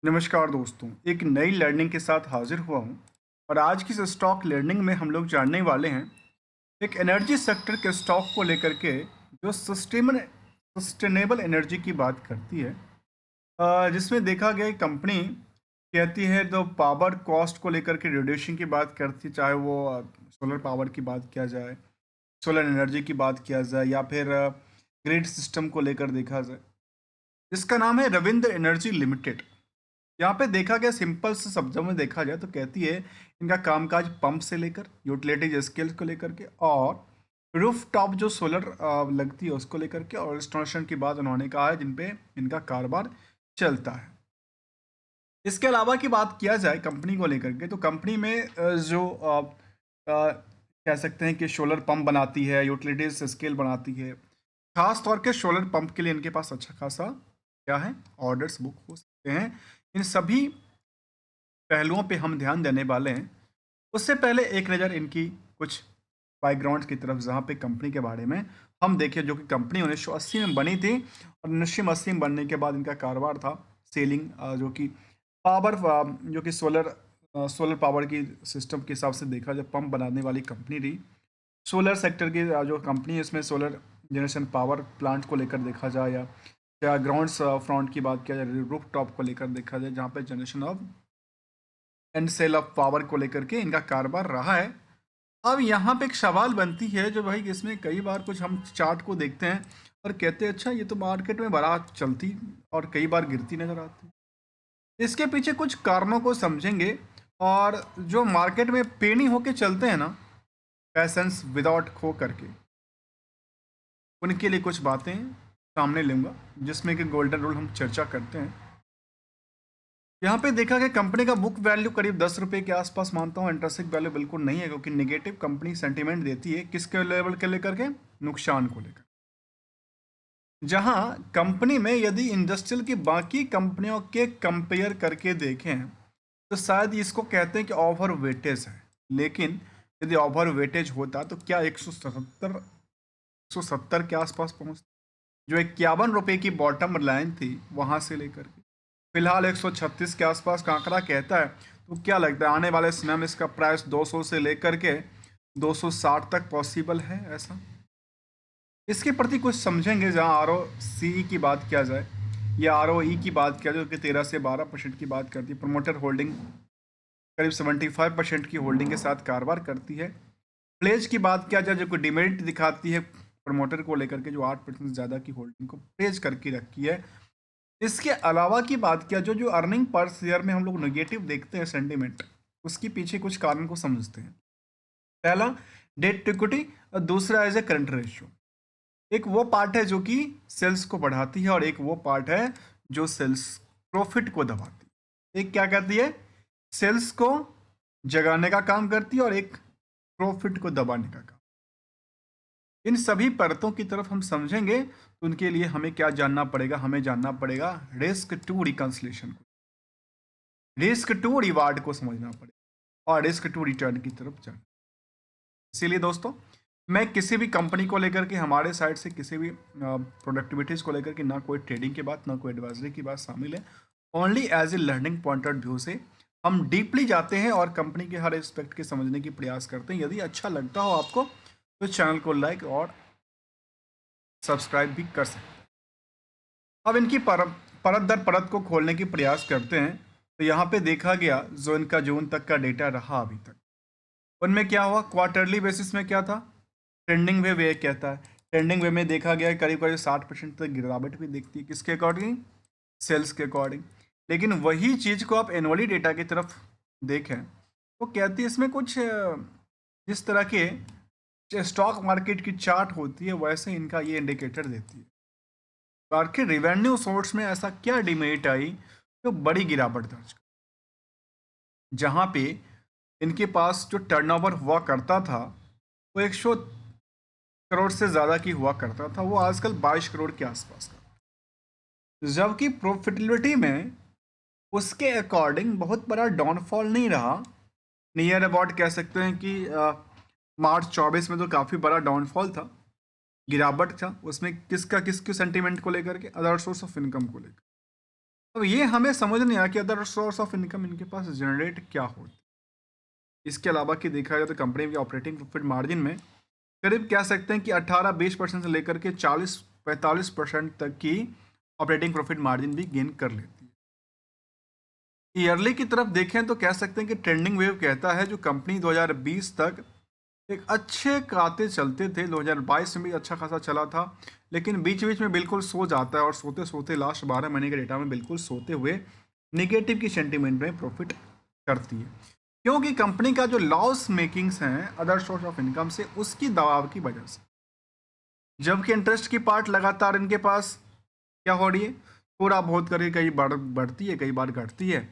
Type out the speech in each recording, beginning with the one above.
नमस्कार दोस्तों, एक नई लर्निंग के साथ हाजिर हुआ हूँ और आज की इस स्टॉक लर्निंग में हम लोग जानने वाले हैं एक एनर्जी सेक्टर के स्टॉक को लेकर के जो सस्टेनेबल एनर्जी की बात करती है। जिसमें देखा गया कंपनी कहती है तो पावर कॉस्ट को लेकर के रिड्यूसिंग की बात करती है, चाहे वो सोलर पावर की बात किया जाए, सोलर एनर्जी की बात किया जाए या फिर ग्रिड सिस्टम को लेकर देखा जाए। इसका नाम है रविंद्र एनर्जी लिमिटेड। यहाँ पे देखा गया सिंपल से शब्दों में देखा जाए तो कहती है इनका कामकाज पंप से लेकर यूटिलिटीज स्केल को लेकर के और रूफ टॉप जो सोलर लगती है उसको लेकर के और इंस्टॉलेशन की बात उन्होंने कहा है जिन पे इनका कारोबार चलता है। इसके अलावा की बात किया जाए कंपनी को लेकर के तो कंपनी में कह सकते हैं कि सोलर पंप बनाती है, यूटिलिटीज स्केल बनाती है। खास तौर के सोलर पंप के लिए इनके पास अच्छा खासा क्या है, ऑर्डर्स बुक हो सकते हैं। इन सभी पहलुओं पे हम ध्यान देने वाले हैं। उससे पहले एक नज़र इनकी कुछ बैकग्राउंड की तरफ जहाँ पे कंपनी के बारे में हम देखें, जो कि कंपनी 1980 में बनी थी और 1980 में बनने के बाद इनका कारोबार था सेलिंग, जो कि पावर, जो कि सोलर पावर की सिस्टम के हिसाब से देखा जाए पंप बनाने वाली कंपनी थी। सोलर सेक्टर की जो कंपनी है इसमें सोलर जनरेशन पावर प्लांट को लेकर देखा जाए या ग्राउंड फ्रंट की बात किया जाए, रूफ टॉप को लेकर देखा जाए, जहाँ पे generation of and sale of power को लेकर के इनका कारोबार रहा है। अब यहाँ पे एक सवाल बनती है जो भाई इसमें कई बार कुछ हम चार्ट को देखते हैं और कहते हैं अच्छा ये तो मार्केट में बड़ा चलती और कई बार गिरती नजर आती। इसके पीछे कुछ कारणों को समझेंगे और जो मार्केट में पेनी होके चलते हैं ना, पैसेंस विदाउट खो करके, उनके लिए कुछ बातें सामने लूँगा जिसमें कि गोल्डन रूल हम चर्चा करते हैं। यहाँ पे देखा गया कंपनी का बुक वैल्यू करीब 10 रुपये के आसपास मानता हूँ। इंटरेस्टिक वैल्यू बिल्कुल नहीं है क्योंकि नेगेटिव कंपनी सेंटीमेंट देती है किसके लेवल के लेकर के, नुकसान को लेकर। जहाँ कंपनी में यदि इंडस्ट्रियल की बाकी कंपनियों के कंपेयर करके देखें तो शायद इसको कहते हैं कि ओवर वेटेज है। लेकिन यदि ओवर वेटेज होता तो क्या 170 के आसपास पहुँचता, जो 51 रुपये की बॉटम लाइन थी वहाँ से लेकर के फिलहाल 136 के आसपास का आंकड़ा कहता है। तो क्या लगता है आने वाले समय में इसका प्राइस 200 से लेकर के 260 तक पॉसिबल है ऐसा? इसके प्रति कुछ समझेंगे। जहां आर ओ सी की बात किया जाए या आर ओ ई की बात किया जाए, जो कि 13 से 12% की बाबात करती है। प्रमोटर होल्डिंग करीब 75% की होल्डिंग के साथ कारोबार करती है। प्लेज की बात किया जाए जो कि डिमेरिट दिखाती है प्रमोटर को लेकर के, जो 8% ज़्यादा की होल्डिंग को प्लेज करके रखी है। इसके अलावा की बात किया जो जो अर्निंग पर शेयर में हम लोग नेगेटिव देखते हैं सेंटीमेंट, उसके पीछे कुछ कारण को समझते हैं। पहला, डेट टू इक्विटी और दूसरा एज ए करंट रेशियो। एक वो पार्ट है जो कि सेल्स को बढ़ाती है और एक वो पार्ट है जो सेल्स प्रॉफिट को दबाती है। एक क्या करती है, सेल्स को जगाने का काम करती है और एक प्रॉफिट को दबाने का काम। इन सभी परतों की तरफ हम समझेंगे तो उनके लिए हमें क्या जानना पड़ेगा, हमें जानना पड़ेगा रिस्क टू रिकंसलेशन को, रिस्क टू रिवार्ड को समझना पड़ेगा और रिस्क टू रिटर्न की तरफ जाना। इसीलिए दोस्तों, मैं किसी भी कंपनी को लेकर के हमारे साइड से किसी भी प्रोडक्टिविटीज़ को लेकर के ना कोई ट्रेडिंग की बात ना कोई एडवाइजरी की बात शामिल है। Only as a learning point of view से हम डीपली जाते हैं और कंपनी के हर एस्पेक्ट के समझने की प्रयास करते हैं। यदि अच्छा लगता हो आपको तो चैनल को लाइक और सब्सक्राइब भी कर सकते हैं। अब इनकी परत दर परत को खोलने की प्रयास करते हैं। तो यहाँ पे देखा गया जो इनका जून तक का डेटा रहा अभी तक, उनमें क्या हुआ, क्वार्टरली बेसिस में क्या था, ट्रेंडिंग वे वे कहता है। ट्रेंडिंग वे में देखा गया है करीब करीब 60% तक गिरावट भी दिखती है, किसके अकॉर्डिंग, सेल्स के अकॉर्डिंग। लेकिन वही चीज़ को आप एनुअली डेटा की तरफ देखें तो कहती है इसमें कुछ जिस तरह के स्टॉक मार्केट की चार्ट होती है वैसे इनका ये इंडिकेटर देती है। बाकी रिवेन्यू सोर्स में ऐसा क्या डिमेरिट आई जो बड़ी गिरावट दर्ज कर, जहाँ पे इनके पास जो टर्नओवर हुआ करता था वो 100 करोड़ से ज़्यादा की हुआ करता था, वो आजकल 22 करोड़ के आसपास का। जबकि प्रॉफिटेबिलिटी में उसके अकॉर्डिंग बहुत बड़ा डाउनफॉल नहीं रहा। नियर अबाउट कह सकते हैं कि मार्च 24 में तो काफ़ी बड़ा डाउनफॉल था, गिरावट था उसमें, किसका किसके सेंटीमेंट को लेकर के, अदर सोर्स ऑफ इनकम को लेकर। अब ये हमें समझ नहीं आया कि अदर सोर्स ऑफ इनकम इनके पास जनरेट क्या होती है। इसके अलावा कि देखा जाए तो कंपनी की ऑपरेटिंग प्रॉफिट मार्जिन में करीब कह सकते हैं कि 18-20% से लेकर के 40-45% तक की ऑपरेटिंग प्रॉफिट मार्जिन भी गेन कर लेती है। ईयरली की तरफ देखें तो कह सकते हैं कि ट्रेंडिंग वेव कहता है जो कंपनी 2020 तक एक अच्छे खाते चलते थे, 2022 में भी अच्छा खासा चला था, लेकिन बीच बीच में बिल्कुल सो जाता है और सोते सोते लास्ट 12 महीने के डेटा में बिल्कुल सोते हुए निगेटिव की सेंटीमेंट में प्रॉफिट करती है, क्योंकि कंपनी का जो लॉस मेकिंग्स हैं अदर सोर्स ऑफ इनकम से उसकी दबाव की वजह से, जबकि इंटरेस्ट की पार्ट लगातार इनके पास क्या हो रही है, थोड़ा बहुत करके कई बार बढ़ती है कई बार घटती है,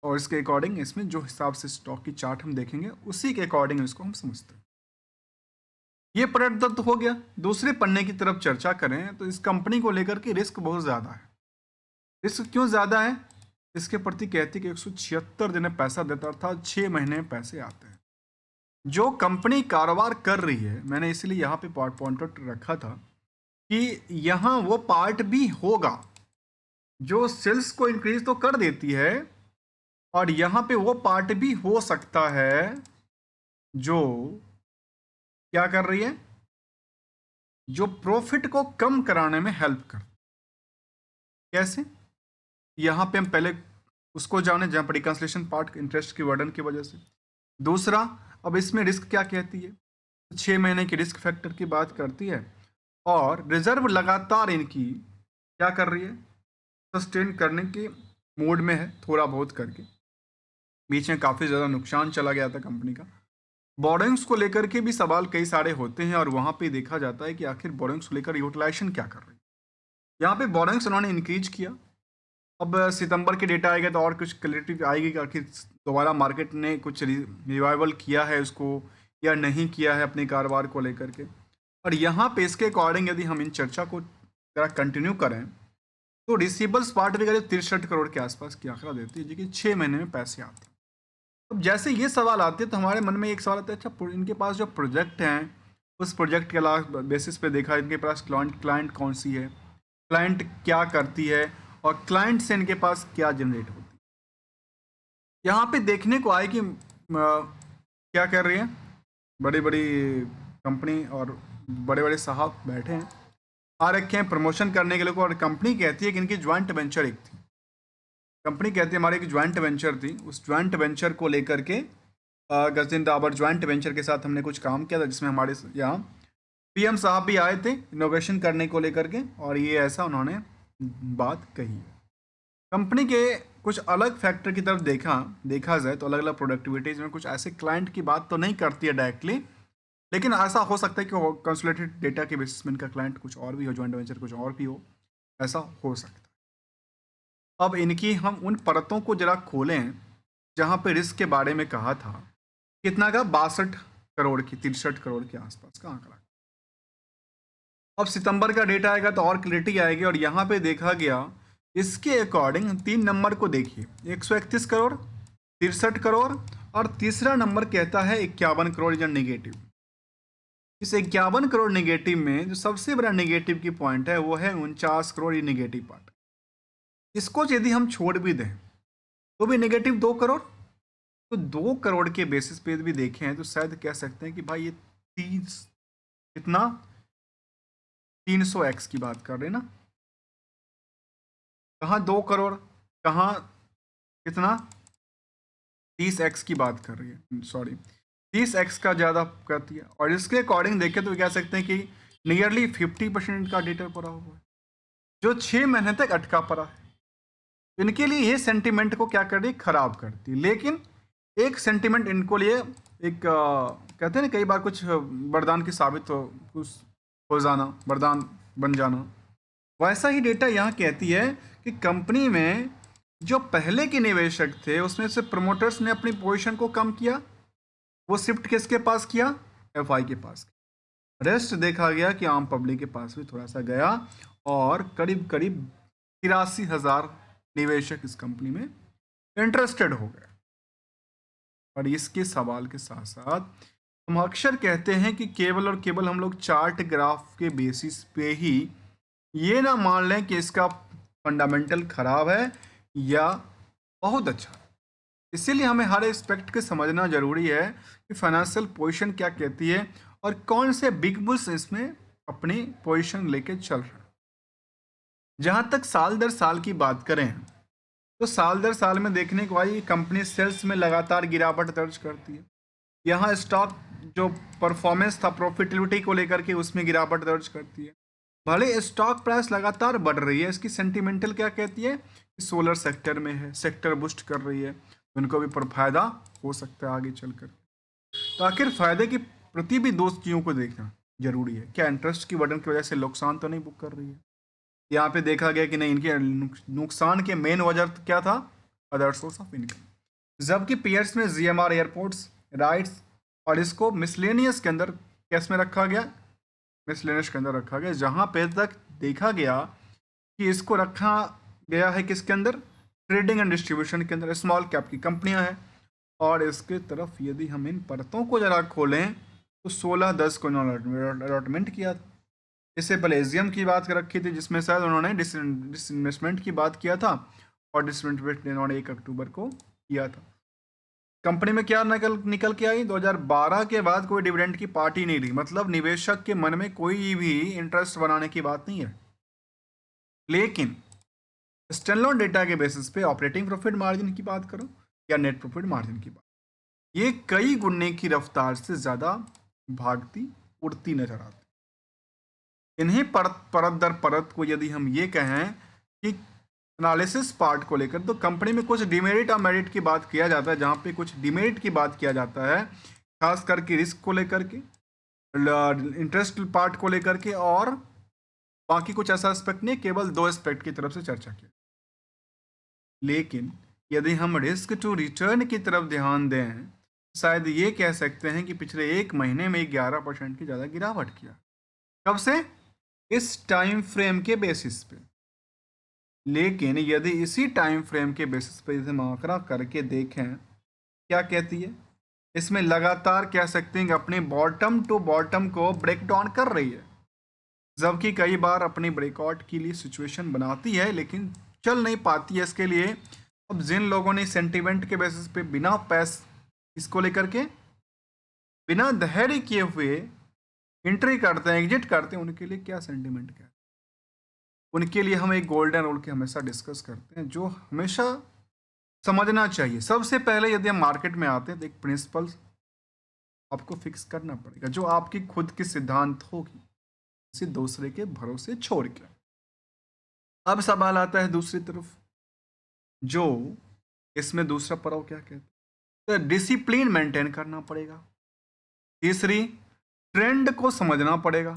और इसके अकॉर्डिंग इसमें जो हिसाब से स्टॉक की चार्ट हम देखेंगे उसी के अकॉर्डिंग इसको हम समझते हैं। ये प्रोडक्ट दत्त हो गया। दूसरे पन्ने की तरफ चर्चा करें तो इस कंपनी को लेकर के रिस्क बहुत ज़्यादा है। रिस्क क्यों ज़्यादा है? इसके प्रति कहती कि 176 दिन में पैसा देता था, 6 महीने में पैसे आते हैं। जो कंपनी कारोबार कर रही है, मैंने इसलिए यहाँ पे पॉइंट आउट रखा था कि यहाँ वो पार्ट भी होगा जो सेल्स को इंक्रीज तो कर देती है, और यहाँ पे वो पार्ट भी हो सकता है जो क्या कर रही है, जो प्रॉफिट को कम कराने में हेल्प कर। कैसे? यहाँ पे हम पहले उसको जाने जहाँ पर रिकंसलेशन पार्ट इंटरेस्ट की वर्डन की वजह से। दूसरा, अब इसमें रिस्क क्या कहती है, 6 महीने की रिस्क फैक्टर की बात करती है, और रिजर्व लगातार इनकी क्या कर रही है, सस्टेन करने के मूड में है, थोड़ा बहुत करके। बीच में काफ़ी ज़्यादा नुकसान चला गया था कंपनी का। बोर्डिंग्स को लेकर के भी सवाल कई सारे होते हैं, और वहाँ पे देखा जाता है कि आखिर बोर्डिंग्स को लेकर यूटिलाइजेशन क्या कर रही है। यहाँ पे बोर्डिंग्स उन्होंने इंक्रीज किया। अब सितंबर के डेटा आएगा तो और कुछ क्लैरिटी आएगी कि आखिर दोबारा मार्केट ने कुछ रिवाइवल किया है उसको या नहीं किया है अपने कारोबार को लेकर के। और यहाँ पे इसके अकॉर्डिंग यदि हम इन चर्चा को जरा कंटिन्यू करें तो रिसीवेबल्स पार्ट भी करीब 63 करोड़ के आसपास की आंकड़ा देती है, जो कि 6 महीने में पैसे आते हैं। अब जैसे ये सवाल आते हैं तो हमारे मन में एक सवाल आता है, अच्छा इनके पास जो प्रोजेक्ट हैं उस प्रोजेक्ट के अलावा बेसिस पे देखा इनके पास क्लाइंट कौन सी है, क्लाइंट क्या करती है, और क्लाइंट से इनके पास क्या जनरेट होती है। यहाँ पे देखने को आए कि क्या कर रही है, बड़ी बड़ी कंपनी और बड़े बड़े साहब बैठे हैं, आ रखे हैं प्रमोशन करने के लिए, और कंपनी कहती है कि इनकी ज्वाइंट वेंचर एक थी। कंपनी कहती है हमारी एक ज्वाइंट वेंचर थी, उस ज्वाइंट वेंचर को लेकर के गजदिन डाबर ज्वाइंट वेंचर के साथ हमने कुछ काम किया था, जिसमें हमारे यहाँ पीएम साहब भी आए थे इनोवेशन करने को लेकर के, और ये ऐसा उन्होंने बात कही है। कंपनी के कुछ अलग फैक्टर की तरफ देखा जाए तो अलग अलग प्रोडक्टिविटीज़ में कुछ ऐसे क्लाइंट की बात तो नहीं करती है डायरेक्टली, लेकिन ऐसा हो सकता है कि कंसोलिडेटेड डेटा के बेसिस में इनका क्लाइंट कुछ और भी हो, ज्वाइंट वेंचर कुछ और भी हो, ऐसा हो सकता है। अब इनकी हम उन परतों को जरा खोलें जहाँ पे रिस्क के बारे में कहा था, कितना का 62 करोड़ की 63 करोड़ के आसपास का आंकड़ा। अब सितंबर का डेटा आएगा तो और क्लैरिटी आएगी, और यहाँ पे देखा गया इसके अकॉर्डिंग 3 नंबर को देखिए, 131 करोड़, 63 करोड़, और तीसरा नंबर कहता है 51 करोड़ या नेगेटिव। इस 51 करोड़ नेगेटिव में जो सबसे बड़ा नेगेटिव की पॉइंट है वो है 49 करोड़, ये नेगेटिव पार्ट। इसको यदि हम छोड़ भी दें तो भी नेगेटिव 2 करोड़, तो 2 करोड़ के बेसिस पे भी देखें तो शायद कह सकते हैं कि भाई ये 30 कितना 300x की बात कर रहे हैं ना, कहाँ 2 करोड़, कहाँ कितना 30x की बात कर रही है, सॉरी 30x का ज़्यादा करती है। और इसके अकॉर्डिंग देखें तो कह सकते हैं कि नियरली 50% का डेटा पड़ा हुआ है जो 6 महीने तक अटका पड़ा है। इनके लिए ये सेंटिमेंट को क्या कर रही, खराब करती है। लेकिन एक सेंटिमेंट इनको लिए एक कहते हैं ना कई बार कुछ वरदान की साबित हो जाना, वरदान बन जाना, वैसा ही डेटा यहाँ कहती है कि कंपनी में जो पहले के निवेशक थे उसमें से प्रमोटर्स ने अपनी पोजीशन को कम किया, वो शिफ्ट किसके पास किया, एफआई के पास। रेस्ट देखा गया कि आम पब्लिक के पास भी थोड़ा सा गया, और करीब करीब 83,000 निवेशक इस कंपनी में इंटरेस्टेड हो गए। और इसके सवाल के साथ साथ हम अक्सर कहते हैं कि केवल और केवल हम लोग चार्ट ग्राफ के बेसिस पे ही ये ना मान लें कि इसका फंडामेंटल खराब है या बहुत अच्छा। इसीलिए हमें हर एस्पेक्ट को समझना जरूरी है कि फाइनेंशियल पोजीशन क्या कहती है और कौन से बिग बुल्स इसमें अपनी पोजीशन लेके चल रहे हैं। जहां तक साल दर साल की बात करें तो साल दर साल में देखने को आई कंपनी सेल्स में लगातार गिरावट दर्ज करती है। यहाँ स्टॉक जो परफॉर्मेंस था प्रॉफिटेबिलिटी को लेकर के उसमें गिरावट दर्ज करती है। भले स्टॉक प्राइस लगातार बढ़ रही है, इसकी सेंटिमेंटल क्या कहती है कि सोलर सेक्टर में है, सेक्टर बूस्ट कर रही है, तो उनको भी पर फायदा हो सकता है आगे चलकर। तो आखिर फायदे की प्रति भी दो चीज़ों को देखना जरूरी है। क्या इंटरेस्ट की बर्डन की वजह से नुकसान तो नहीं बुक कर रही है? यहाँ पे देखा गया कि नहीं, इनके नुकसान के मेन वजह क्या था? Other source of income. जबकि पीयर्स में जीएमआर एयरपोर्ट्स राइट्स और इसको मिसलेनियस के अंदर कैस में रखा गया, मिसलेनियस के अंदर रखा गया, जहाँ पे तक देखा गया कि इसको रखा गया है किसके अंदर? ट्रेडिंग एंड डिस्ट्रीब्यूशन के अंदर, स्मॉल कैप की कंपनियां हैं। और इसके तरफ यदि हम इन परतों को जरा खोलें तो 16/10 को इन्होंने अलॉटमेंट किया था। इससे पहले एजीएम की बात कर रखी थी जिसमें शायद उन्होंने डिसइन्वेस्टमेंट की बात किया था और डिसइन्वेस्टमेंट इन्होंने 1 अक्टूबर को किया था। कंपनी में क्या निकल के आई? 2012 के बाद कोई डिविडेंड की पार्टी नहीं रही, मतलब निवेशक के मन में कोई भी इंटरेस्ट बनाने की बात नहीं है। लेकिन स्टैंडअलोन डेटा के बेसिस पे ऑपरेटिंग प्रॉफिट मार्जिन की बात करो या नेट प्रॉफिट मार्जिन की बात, ये कई गुने की रफ्तार से ज्यादा भागती उड़ती नजर आती। इन्हीं परत दर परत को यदि हम ये कहें कि एनालिसिस पार्ट को लेकर, तो कंपनी में कुछ डिमेरिट और मेरिट की बात किया जाता है। जहाँ पे कुछ डिमेरिट की बात किया जाता है खास करके रिस्क को लेकर के, इंटरेस्ट पार्ट को लेकर के, और बाकी कुछ ऐसा एस्पेक्ट नहीं, केवल दो एस्पेक्ट की तरफ से चर्चा की। लेकिन यदि हम रिस्क टू रिटर्न की तरफ ध्यान दें, शायद ये कह सकते हैं कि पिछले 1 महीने में 11% की ज़्यादा गिरावट किया। कब से? इस टाइम फ्रेम के बेसिस पे। लेकिन यदि इसी टाइम फ्रेम के बेसिस पे यदि हम आंकड़ा करके देखें, क्या कहती है? इसमें लगातार कह सकते हैं कि अपने बॉटम टू बॉटम को ब्रेक डाउन कर रही है, जबकि कई बार अपनी ब्रेकआउट के लिए सिचुएशन बनाती है लेकिन चल नहीं पाती है। इसके लिए अब जिन लोगों ने सेंटिमेंट के बेसिस पे बिना इसको लेकर के बिना धैर्य किए हुए एंट्री करते हैं, एग्जिट करते हैं, उनके लिए क्या सेंटिमेंट क्या है? उनके लिए हम एक गोल्डन रूल के हमेशा डिस्कस करते हैं जो हमेशा समझना चाहिए। सबसे पहले यदि हम मार्केट में आते हैं तो एक प्रिंसिपल आपको फिक्स करना पड़ेगा जो आपकी खुद की सिद्धांत होगी, किसी दूसरे के भरोसे छोड़ के। अब सवाल आता है दूसरी तरफ, जो इसमें दूसरा पड़ाव क्या कहता है? तो डिसिप्लिन मेंटेन करना पड़ेगा। तीसरी, ट्रेंड को समझना पड़ेगा।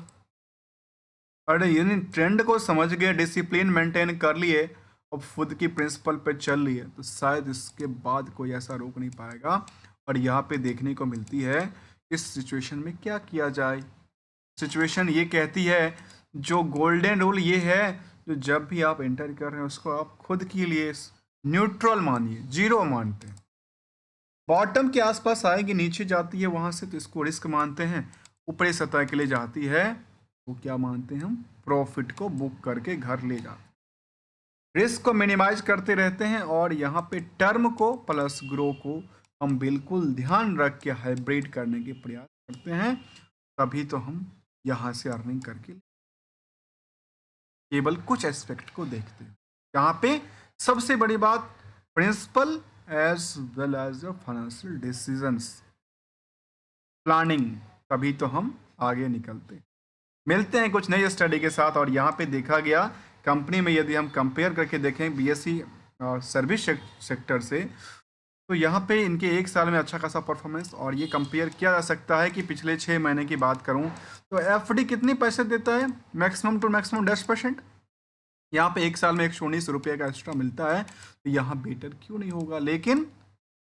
अरे यानी ट्रेंड को समझ गए, डिसिप्लिन मेंटेन कर लिए और खुद की प्रिंसिपल पे चल लिए, तो शायद इसके बाद कोई ऐसा रोक नहीं पाएगा। और यहाँ पे देखने को मिलती है इस सिचुएशन में क्या किया जाए। सिचुएशन ये कहती है, जो गोल्डन रूल ये है, जो जब भी आप एंटर कर रहे हैं उसको आप खुद के लिए न्यूट्रल मानिए, जीरो मानते हैं। बॉटम के आसपास आएगी, नीचे जाती है वहां से तो इसको रिस्क मानते हैं, ऊपरी सतह के लिए जाती है वो क्या मानते हैं? हम प्रॉफिट को बुक करके घर ले जाते हैं। रिस्क को मिनिमाइज करते रहते हैं और यहाँ पे टर्म को प्लस ग्रो को हम बिल्कुल ध्यान रख के हाइब्रिड करने के प्रयास करते हैं, तभी तो हम यहाँ से अर्निंग करके केवल कुछ एस्पेक्ट को देखते हैं। यहाँ पे सबसे बड़ी बात principle as well as financial decisions planning, तभी तो हम आगे निकलते। मिलते हैं कुछ नई स्टडी के साथ। और यहाँ पे देखा गया कंपनी में यदि हम कंपेयर करके देखें बीएससी सर्विस सेक्टर से, तो यहाँ पे इनके 1 साल में अच्छा खासा परफॉर्मेंस, और ये कंपेयर किया जा सकता है कि पिछले 6 महीने की बात करूँ तो एफडी कितने पैसे देता है? Maximum to maximum 10%। यहाँ पे 1 साल में 119 रुपये का एक्स्ट्रा मिलता है, तो यहाँ बेटर क्यों नहीं होगा? लेकिन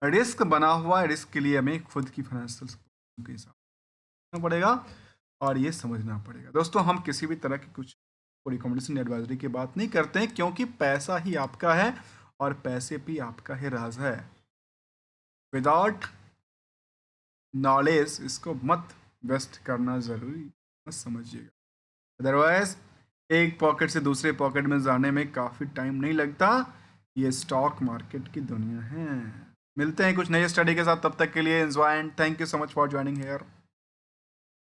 रिस्क बना हुआ है, रिस्क के लिए हमें खुद की फाइनेंशियल के हिसाब पड़ेगा और ये समझना पड़ेगा। दोस्तों, हम किसी भी तरह की कुछ रिकमेंडेशन एडवाइजरी की बात नहीं करते हैं, क्योंकि पैसा ही आपका है और पैसे भी आपका ही राज है। विदाउट नॉलेज इसको मत वेस्ट करना ज़रूरी, मत समझिएगा। अदरवाइज एक पॉकेट से दूसरे पॉकेट में जाने में काफ़ी टाइम नहीं लगता, ये स्टॉक मार्केट की दुनिया है। मिलते हैं कुछ नई स्टडी के साथ, तब तक के लिए enjoy and thank you so much for joining hair.